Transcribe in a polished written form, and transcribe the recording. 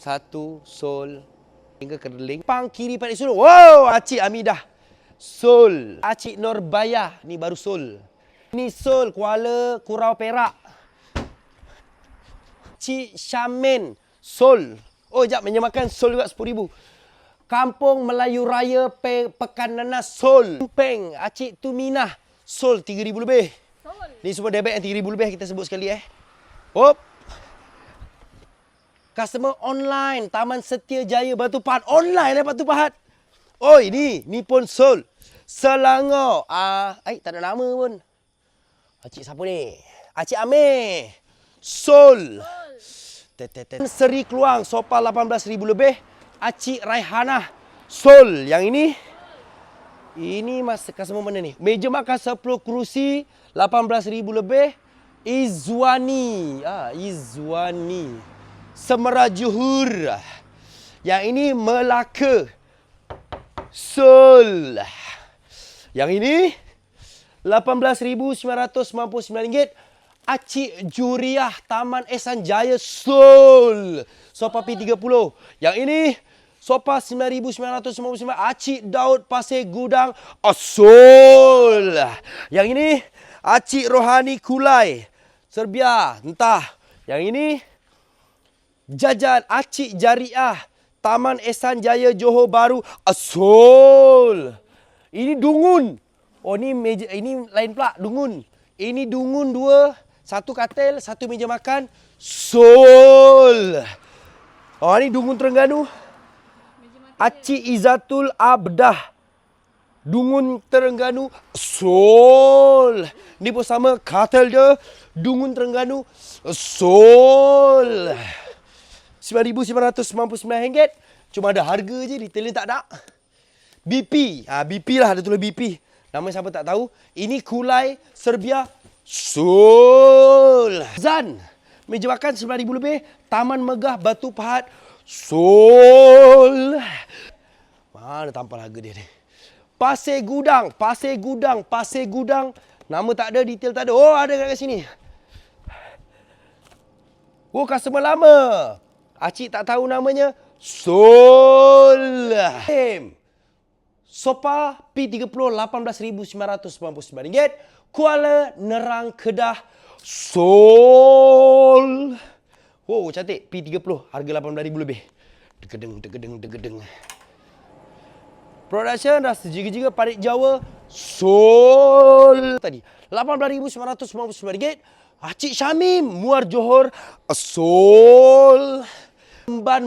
1 sol hingga Kedeling. Pang kiri Padik Sulong. Wow, Acik Amidah. Sol. Acik Norbayah. Ni baru sol. Ni sol Kuala Kurau Perak. Cik Syamin. Sol. Oh, jap. Menyamakan sol juga 10,000. Kampung Melayu Raya Pekan Nanas. Sol. Peng. Acik Tuminah. Sol 3,000 lebih. Sol. Ni semua debit yang 3,000 lebih kita sebut sekali Hop. Customer online Taman Setia Jaya Batu Pahat. Online Batu Pahat. Oi, ni pun sol. Selangor. Tak ada nama pun. Acik siapa ni? Acik Amir. Sol. Seri Keluang. Sopa 18,000 lebih. Acik Raihanah. Sol. Yang ini? Ini customer mana ni? Meja makan 10 kerusi. 18,000 lebih. Izwani. Izwani. Semera Johor. Yang ini Melaka. Sol. Yang ini RM18,999. Acik Juriah Taman Ehsan Jaya. Sol. Sopa P30. Yang ini sopa 9,999. Acik Daud Pasir Gudang. Sol. Yang ini Acik Rohani Kulai. Serbia. Entah. Yang ini Jajan Acik Jariah Taman Ehsan Jaya Johor Bahru. Sol. Ini Dungun. Oh, ni meja, ini lain pula, Dungun. Ini Dungun 2, 1 katil, 1 meja makan. Sol. Oh, ni Dungun Terengganu. Acik Izatul Abdah. Dungun Terengganu. Sol. Ni pun sama, katil dia. Dungun Terengganu. Sol. RM9,999. Cuma ada harga je, detailnya tak ada. BP. BP lah, ada tulis BP. Nama siapa tak tahu. Ini Kulai Serbia. Sol. Zan. Meja makan 9,000 lebih. Taman Megah Batu Pahat. Sol. Mana tampal harga dia ni? Pasir Gudang. Pasir Gudang. Pasir Gudang. Nama tak ada, detail tak ada. Oh, ada kat sini. Oh, customer lama. Acik tak tahu namanya. Sol. Sopa P30 RM18,999. Kuala Nerang Kedah. Sol. Oh, cantik. P30 harga RM18,000 lebih. Degedeng. Production rasa jiga-jiga Parit Jawa. Sol. Tadi RM18,999. Acik Syamim Muar Johor. Sol. Ban